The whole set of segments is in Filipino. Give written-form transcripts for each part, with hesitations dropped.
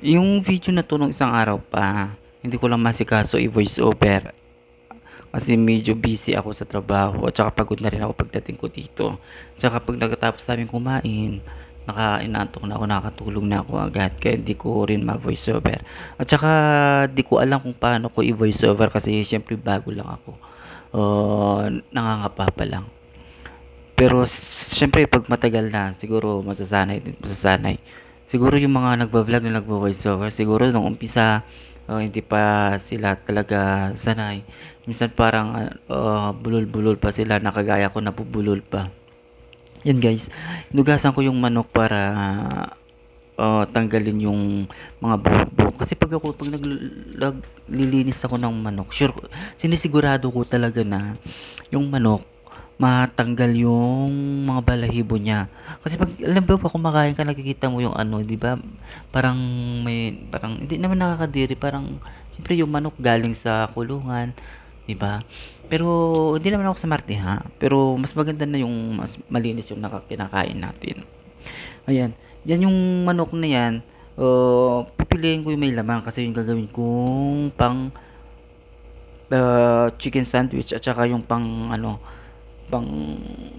Yung video na 'to nung isang araw pa, hindi ko lang masikaso i-voice over kasi medyo busy ako sa trabaho at saka pagod na rin ako pagdating ko dito. Tsaka 'pag pagkatapos namin kumain, inaantok na ako, nakakatulog na ako agad kaya di ko rin ma-voice over. At saka di ko alam kung paano ko i-voice over kasi siyempre bago lang ako, nangangapa pa lang. Pero siyempre 'pag matagal na siguro masasanay. Siguro yung mga nagva-vlog na nagvo-voiceover siguro nung umpisa, hindi pa sila talaga sanay. Minsan parang, bulol-bulol pa sila na kagaya ko nabubulol pa. 'Yan guys, hinugasan ko yung manok para, tanggalin yung mga buhok-buhok. Kasi 'pag naglilinis ako ng manok sinisigurado ko talaga na yung manok matanggal yung mga balahibo niya. Kasi 'pag alam mo ba kumakain ka nakikita mo yung ano, 'di ba, parang parang hindi naman nakakadiri, parang siyempre yung manok galing sa kulungan, 'di ba? Pero hindi naman ako sumarteha, pero mas maganda na yung mas malinis yung kinakain natin. Ayan, 'yan yung manok na 'yan, pipiliin ko yung may laman kasi yung gagawin kong chicken sandwich at saka yung pang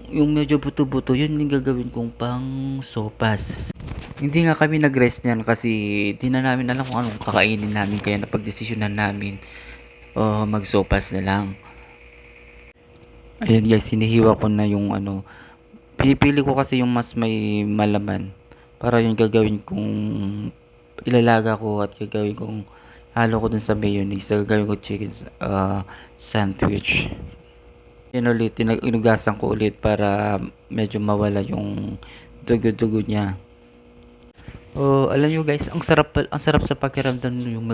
yung medyo buto-buto yun yung gagawin kong pang sopas. Hindi nga kami nag-rest niyan kasi di na namin alam kung anong kakainin namin kaya napagdesisyonan namin, mag-sopas na lang. Ayan guys, hinihiwa ko na yung pinipili ko kasi yung mas may malaman para yung gagawin kong ilalaga ko at gagawin kong halo ko dun sa mayonnaise, gagawin ko chicken sandwich. Yun ulit, inugasan ko ulit para medyo mawala yung dugo-dugo niya. Oh, alam niyo guys, ang sarap sa pakiramdam yung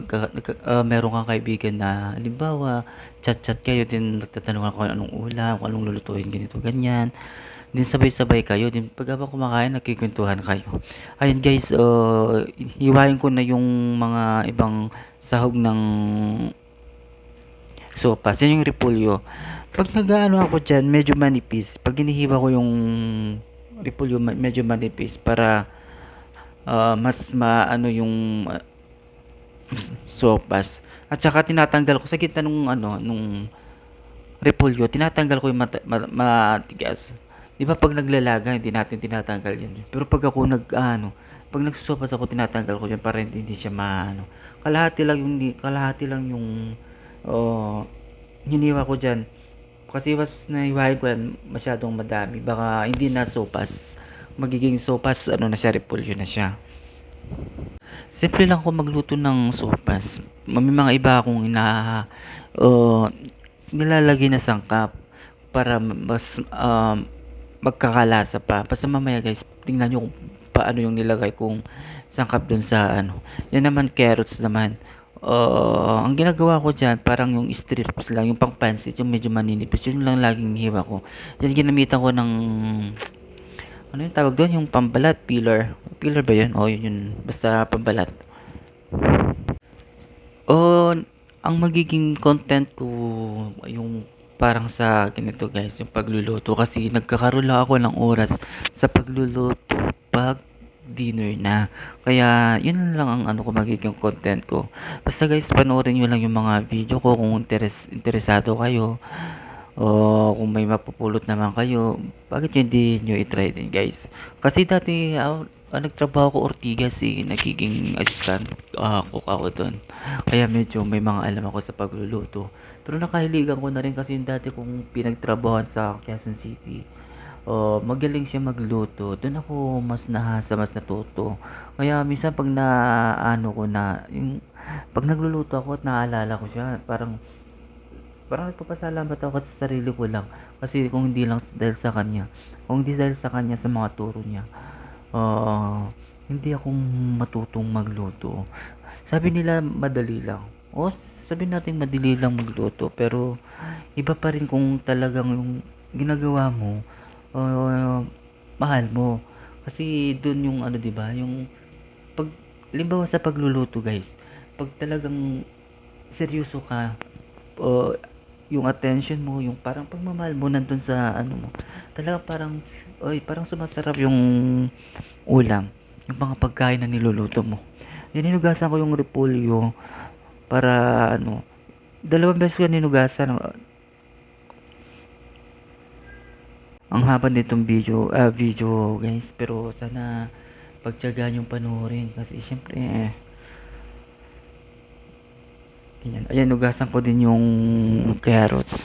meron kang kaibigan na halimbawa, chat-chat kayo din nagtatanungan kung anong ulam, kung anong lulutuin ganito ganyan. Din sabay-sabay kayo din pag habang kumakain nagkukuwentuhan kayo. Ayun guys, hiwain ko na yung mga ibang sahog ng sopas. Yan yung repolyo. 'Pag nag-aano ako diyan medyo manipis, 'pag hinihiwa ko yung repolyo medyo manipis para, mas maano yung, sopas. At saka tinatanggal ko sa gitna nung repolyo tinatanggal ko yung matigas. 'Di ba 'pag naglalaga hindi natin tinatanggal 'yan, pero 'pag ako 'pag nagsosopas ako tinatanggal ko 'yan para hindi siya maano. Kalahati lang yung, oh, hiniwa ko diyan. Kasi na hiwain ko 'yan masyadong madami baka hindi na sopas, magiging sopas ano na siya repolyo na siya. Simple lang ako magluto ng sopas, may mga iba akong uh, nilalagay na sangkap para mas, magkakalasa pa. Basta mamaya guys tingnan niyo kung paano yung nilagay kong sangkap dun sa ano. Yan naman carrots naman, ang ginagawa ko diyan parang yung strips lang, yung pang-pansit yung medyo maninipis, yun lang laging hinihiwa ko. Yan ginamitan ko ng ano yung tawag dun, yung pambalat, peeler. Peeler ba yun? Oo, yun, basta pambalat. Oh, ang magiging content ko yung parang sa ganito guys, yung pagluluto kasi nagkakaroon lang ako ng oras sa pagluluto pag dinner na. Kaya yun lang ang ano ko magiging content ko. Basta guys, panoorin niyo lang yung mga video ko kung interesado kayo o kung may mapupulot naman kayo, bakit hindi nyo i-try din guys. Kasi dati nagtrabaho ko Ortigas nagiging assistant cook ako dun. Kaya medyo may mga alam ako sa pagluluto. Pero nakahiligan ko na rin kasi yung dati kong pinagtrabahoan sa Quezon City. Magaling siya magluto. Doon ako mas nahasa, mas natuto. Kaya minsan pag ko na, yung, pag nagluluto ako at naalala ko siya, parang nagpapasalamat ako sa sarili ko lang. Kasi kung hindi lang dahil sa kanya, kung hindi dahil sa kanya sa mga turo niya, hindi ako matutong magluto. Sabi nila madali lang. O sabi natin madali lang magluto, pero iba pa rin kung talagang yung ginagawa mo, mahal mo. Kasi doon yung ano 'di ba, yung pag limbawa sa pagluluto guys, pag talagang seryoso ka, o yung attention mo, yung parang pagmamahal mo nandun sa ano mo, talaga parang sumasarap yung ulam, yung mga pagkain na niluluto mo. Yan, hinugasan ko yung repolyo para ano, 2 beses ko hinugasan. Ang haba nitong video guys, pero sana pagtiyagaan yung panoorin kasi syempre ganyan. Ayan, hugasan ko din yung carrots.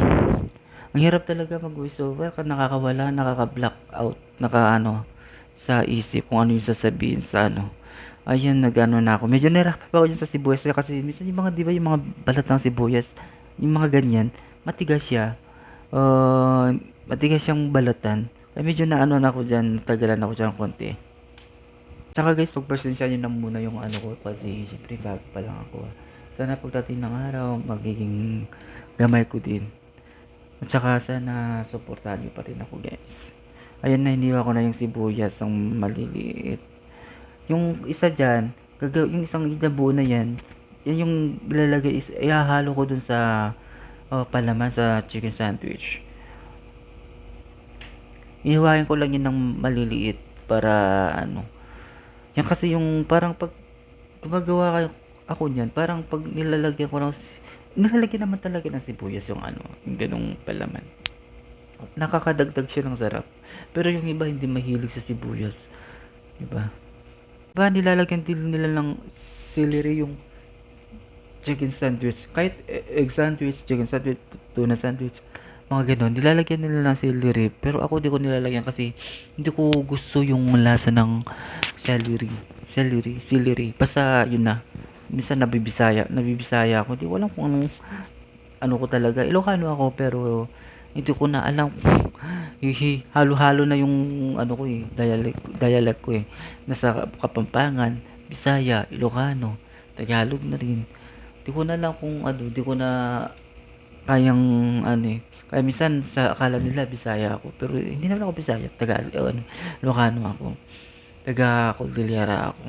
Ang hirap talaga mag voiceover ka, nakakawala, nakaka-block out, naka sa isip kung ano yung sasabihin sa ano. Ayan, nag-ano na ako. Medyo nahirapan pa ako dyan sa sibuyas kasi minsan yung mga, di ba, yung mga balat ng sibuyas, yung mga ganyan, matigas siya. Matigas siyang balatan. Kaya medyo na ano na ako dyan, tagalan ako dyan konti. Tsaka guys, pagpasensya nyo na muna yung ano ko kasi syempre bago pa lang ako. Sana pagdating ng araw, magiging gamay ko din. At saka sana supportahan nyo pa rin ako guys. Ayan na, hiniwa ko na yung sibuyas ang maliliit. Yung isa dyan, yung isang buo na yan, yan yung ilalagay, ihahalo ko dun sa palaman sa chicken sandwich. Ihiwain ko lang yun ng maliliit para ano. Yan kasi yung parang pag gumagawa ako niyan, parang pag nilalagyan ko ng nilalagyan naman talaga ng sibuyas yung ano, yung ganung palaman. Nakakadagdag siya ng sarap. Pero yung iba hindi mahilig sa sibuyas, 'di ba? Ba nilalagyan din nila ng celery yung chicken sandwich. Kahit egg sandwich, chicken sandwich, tuna sandwich, mga ganon. Nilalagyan nila ng celery. Pero ako di ko nilalagyan kasi hindi ko gusto yung lasa ng celery. Celery. Basta yun na. Minsan nabibisaya ako. Hindi ko alam kung anong ano ko talaga. Ilocano ako pero hindi ko na alam. Halo-halo na yung ano ko eh, dialect ko eh. Nasa Kapampangan, Bisaya, Ilocano, Tagalog na rin. Di ko na lang kung ano, di ko na kayang ano eh. Kaya minsan sa akala nila Bisaya ako, pero hindi naman ako Bisaya, Tagalog, ano, Ilocano ako. Taga Cordillera ako.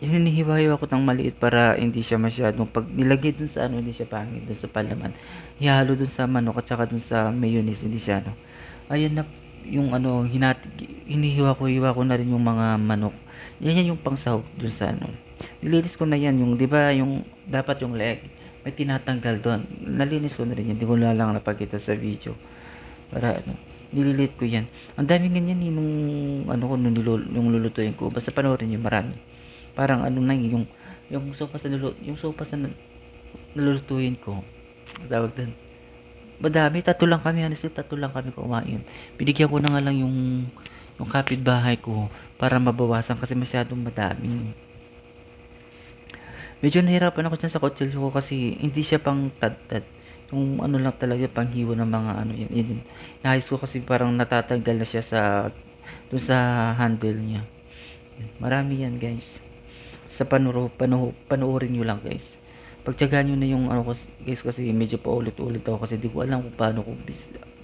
Hinihiwa-hiwa ko ng maliit para hindi siya masyadong pag nilagay dun sa ano, hindi siya pangit dun sa palaman. Ihalo dun sa manok at saka dun sa mayonnaise, hindi siya ano. Ayan na yung ano, hiwa ko na rin yung mga manok. Yan yung pangsahog dun sa ano. Nilinis ko na yan, yung 'di ba yung dapat yung leg, may tinatanggal doon. Nalinis ko na rin yan, hindi ko na lang napakita sa video. Para ano, nililit ko yan. Ang daming ganyan nung ano ko, nung lulutuin ko. Basta panoorin nyo, marami. Parang ano na yung sopas yung sopas na nalulutuin ko. Tawag doon. Madami, tatlo lang kami, honestly, tatlo lang kami kumain. Binigyan ko na nga lang yung kapitbahay ko para mabawasan kasi masyadong madami. Medyo nahirapan ako dyan sa kutsilyo ko kasi hindi siya pang tad-tad. Yung ano lang talaga, panghiwa ng mga ano yun. Nahis ko kasi parang natatanggal na siya dun sa handle niya. Marami yan guys. Sa panoorin nyo lang guys. Pagtyagaan nyo na yung ano guys kasi medyo paulit-ulit ako kasi di ko alam kung paano ko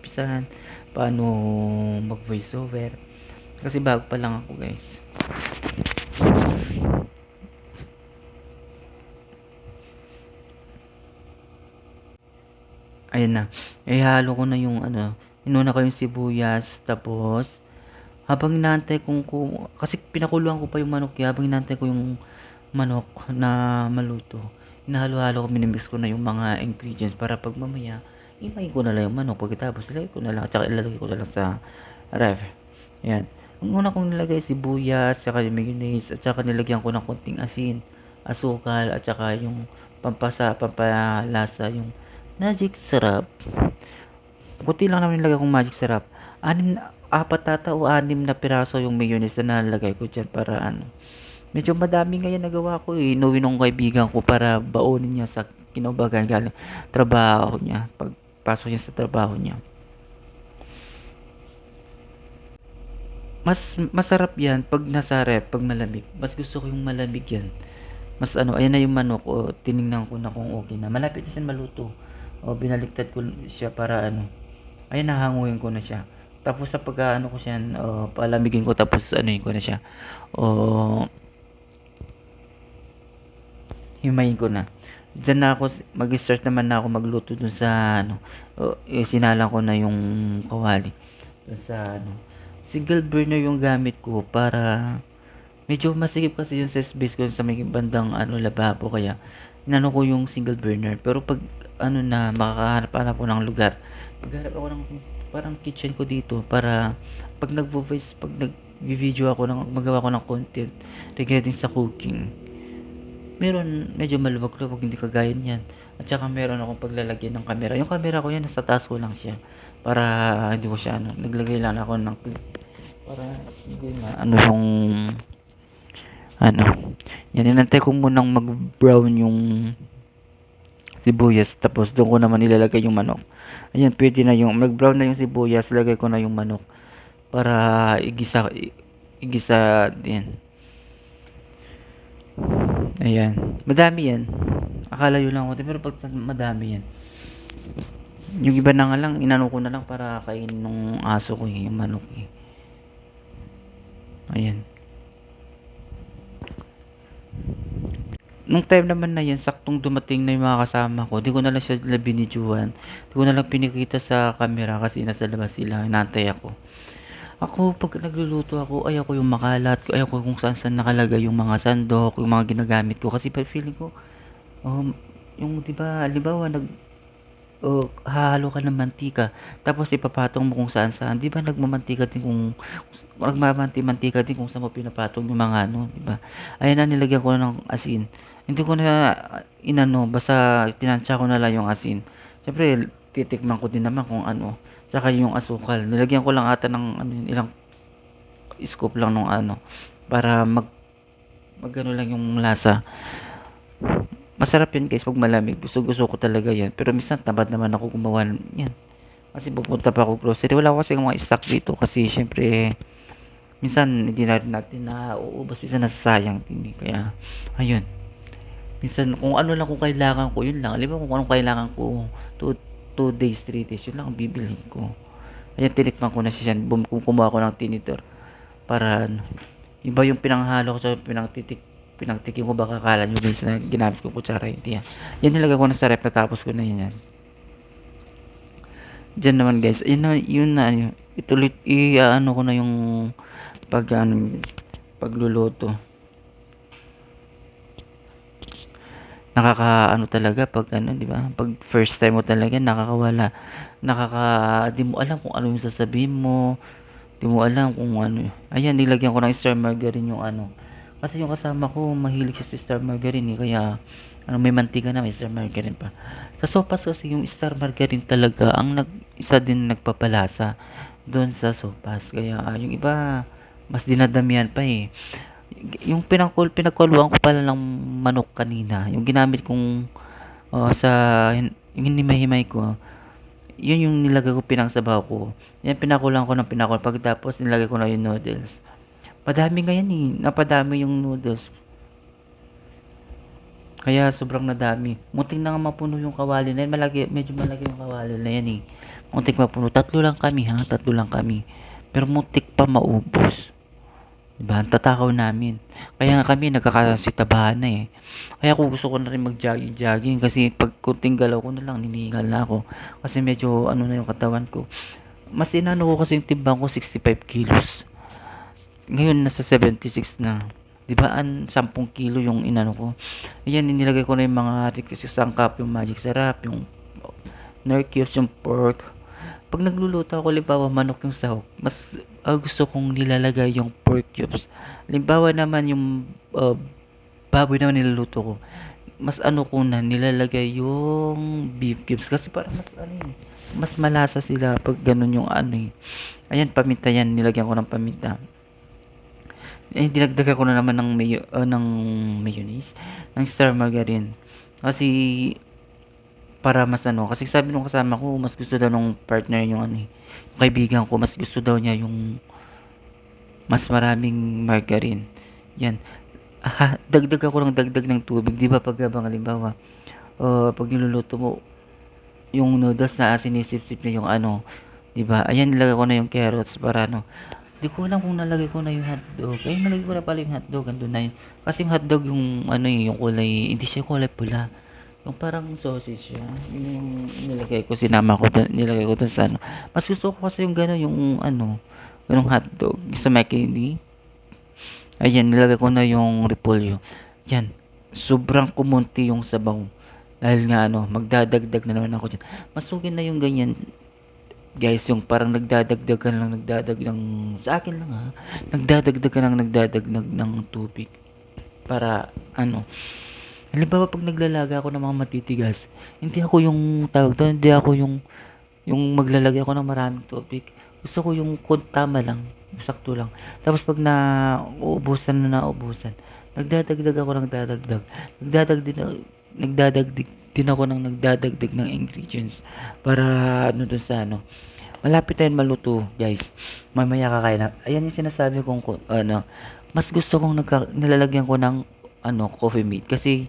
pisahan, paano mag voice over. Kasi bago pa lang ako guys. Ayan na. Ihalo ko na yung ano, inuna ko yung sibuyas tapos habang inaantay kasi pinakuluan ko pa yung manok habang inaantay ko yung manok na maluto. Hinahalo-halo ko, minimix ko na yung mga ingredients para pag mamaya, imayin ko na lang yung manok. Pagkatapos, ilagay ko na lang, at saka ilalagay ko na lang sa ref. Ayan. Ang una kong nilagay, sibuyas, saka yung mayonnaise, at saka nilagyan ko ng konting asin, asukal, at saka yung pampalasa, yung magic syrup. Puti lang naman nilagay kong magic syrup. Apat tata o 6 na piraso yung mayonnaise na nalagay ko dyan para ano, medyo madami ngayon nagawa ko eh. Inuwi nung kaibigan ko para baunin niya sa kinabagan galing trabaho niya. Pagpasok niya sa trabaho niya. Masarap yan pag nasa rep, pag malamig. Mas gusto ko yung malamig yan. Mas ano, ayan na yung manok. O, tiningnan ko na kung okay na. Malapit na siya maluto. O, binaliktad ko siya para ano. Ayan, nahanguin ko na siya. Tapos sa pag ano ko siya, palamigin ko tapos ano ko na siya. O, himayin ko na. Diyan na ako, mag-start naman na ako magluto dun sa, ano, sinalang ko na yung kawali. Dun sa, ano, single burner yung gamit ko para medyo masikip kasi yung sa space ko sa may bandang ano, lababo kaya inano ko yung single burner. Pero 'pag ano na, makakahanap-hanap ako ng lugar, maghahanap ako ng parang kitchen ko dito para 'pag nagvi-video ako ng magawa ako ng content regarding sa cooking, meron medyo maluwag-luwag hindi kagaya niyan. At saka meron akong paglalagyan ng camera. Yung camera ko yan nasa taas ko lang siya para hindi ko siya ano, naglagay lang ako ng clip para hindi ano yung ano, yan inantay ko munang mag-brown yung sibuyas tapos doon ko naman ilalagay yung manok. Ayan, pwede na yung mag-brown na yung sibuyas, lagay ko na yung manok para igisa din. Ayan, madami yan. Akala yun lang konti pero pag madami yan. Yung iba na nga lang, inano ko na lang para kainin nung aso ko yung manok eh. Ayan. Nung time naman na yan, saktong dumating na yung mga kasama ko, di ko na lang siya binidyohan. Di ko na lang pinikita sa camera kasi nasa labas sila, inaantay ako. Ako, pag nagluluto ako, ayaw ko yung makalat, ayaw ko kung saan saan nakalagay yung mga sandok, yung mga ginagamit ko. Kasi feeling ko, yung di ba, halimbawa, hahalo ka ng mantika, tapos ipapatong mo kung saan saan. Di ba nagmamantika din kung saan mo pinapatong yung mga ano, di ba? Ayan na, nilagyan ko na ng asin. Hindi ko na inano, basta tinansya ko na lang yung asin. Siyempre, titikman ko din naman kung ano. Tsaka yung asukal. Nilagyan ko lang ata ng ano, ilang scoop lang nung ano para magano lang yung lasa. Masarap yun guys 'pag malamig. Gusto-gusto ko talaga yan. Pero minsan tamad naman ako gumawa yan. Kasi pupunta pa ako grocery. Wala ko kasi mga stock dito kasi syempre minsan hindi na rin natin nauubos. Minsan nasasayang. Hindi. Kaya ayun. Minsan kung ano lang kung kailangan ko, yun lang. Alam mo kung anong kailangan ko, 2 days, 3 days, yun lang ang bibilhin ko. Ayan, tinikman ko na siya. Kumuha ko ng tinitor para ano, iba yung pinanghalo ko sa pinagtikim ko baka akala nyo guys na ginamit ko kutsara hindi yan. Yan nilagay ko na sa ref natapos ko na yan. Diyan naman guys, yun na yun. Ituloy ano ko na yung ano, pagluluto. Nakakaano talaga pag ano, 'di ba? Pag first time mo talaga nakakawala. Di mo alam kung ano yung sasabihin mo. Di mo alam kung ano. Ayan, nilagyan ko ng star margarine yung ano. Kasi yung kasama ko, mahilig siya sa star margarine eh. Kaya, ano, may mantika na, may star margarine pa. Sa sopas kasi yung star margarine talaga, isa din nagpapalasa doon sa sopas. Kaya, yung iba, mas dinadamihan pa eh. Yung pinagkuluan ko pala ng manok kanina, yung ginamit kong sa, yung hinimay-himay ko, yun yung nilagay ko pinangsabaw ko. Yan pinakulang ko ng pinakul. Pagkatapos nilagay ko na yung noodles. Padami nga yan eh. Napadami yung noodles. Kaya sobrang nadami. Muntik na nga mapuno yung kawali na yan. Medyo malaki yung kawali na yan eh. Muntik mapuno. Tatlo lang kami ha. Tatlo lang kami. Pero muntik pa maubos. Diba? Ang tatakaw namin. Kaya nga kami nagkakasitabahan na eh. Kaya ako gusto ko na rin mag-jogging-jogging kasi pag kunting galaw ko na lang, ninihingal na ako. Kasi medyo ano na yung katawan ko. Mas inano ko kasi yung timbang ko 65 kilos. Ngayon nasa 76 na. 'Di ba 10 kilo yung inano ko. Ayan, inilagay ko na yung mga sangkap, yung magic sarap, yung nor cubes, yung pork. Pag nagluluto ako, halimbawa manok yung sahog, mas gusto kong nilalagay yung pork cubes. Halimbawa naman yung baboy naman niluluto ko, mas ano ko na nilalagay yung beef cubes kasi para mas ano eh, mas malasa sila pag ganun yung ano eh. Ayan, paminta yan, nilagyan ko ng paminta. Eh, dinagdagan ko na naman ng mayonnaise, ng star margarine. Kasi para mas ano, kasi sabi nung kasama ko, mas gusto daw nung partner yung ano eh, yung kaibigan ko, mas gusto daw niya yung mas maraming margarine. Yan. Dagdag ako ng dagdag ng tubig, 'di ba? Pag habang halimbawa, pag niluluto mo yung noodles na sinisip-sip niya yung ano, 'di ba? Ayan, nilagay ko na yung carrots para ano. Di ko alam kung nalagay ko na yung hotdog. Ay, nalagay ko na pala yung hotdog. Andun na yun. Kasi yung hotdog yung ano eh, yung kulay, hindi siya kulay pula. Yung parang sausage siya. Yun yung nilagay ko, sinama ko dun, nilagay ko dun sa ano. Mas gusto ko kasi yung gano'n, yung ano, yung hotdog sa McKinney. Ayan, nilagay ko na yung repolyo. Yan, sobrang kumonti yung sabaw. Dahil nga ano, magdadagdag na naman ako diyan. Masugin na yung ganyan, guys, yung parang nagdadagdag ka lang, ng sa akin lang ha, nagdadagdag ka lang, nagdadagdag ng tubig para ano, halimbawa pag naglalaga ako ng mga matitigas, hindi ako yung tawag doon, hindi ako yung maglalagay ako ng maraming tubig. Gusto ko yung tama lang, sakto lang. Tapos pag nauubusan, nagdadagdag ako ng dadagdag. Nagdadagdag din ako ng nagdadagdag ng ingredients para ano dun sa ano. Malapit na yan maluto, guys. Mamaya kakain na. Ayan yung sinasabi kong ano, mas gusto kong nilalagyan ko ng ano, coffee mate kasi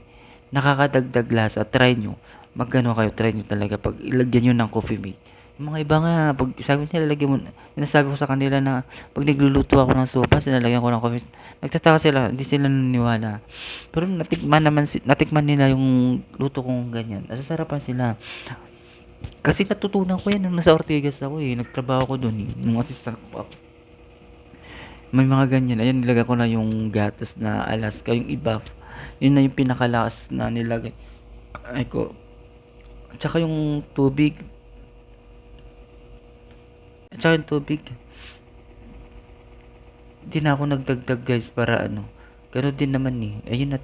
nakakadagdag lasa. Try nyo. Magano kayo, try nyo talaga pag ilagyan nyo ng coffee mate. Yung mga iba nga, pag sabi nila, lagyan mo, sinasabi ko sa kanila na pag nagluluto ako ng sopa, sinalagyan ko ng coffee. Nagtataka sila, hindi sila naniniwala. Pero natikman nila yung luto kong ganyan. Nasasarapan sila. Kasi natutunan ko yan nung nasa Ortigas ako eh. Nagtrabaho ko dun eh. Nung assistant ko ako. May mga ganyan. Ayan, nilagay ko na yung gatas na Alaska. Yung iba, yun na yung pinakalakas na nilagay. Ay ko. Tsaka yung tubig. Tsaka yung tubig. Hindi na ako nagdagdag guys para ano. Ganun din naman eh. Ayun na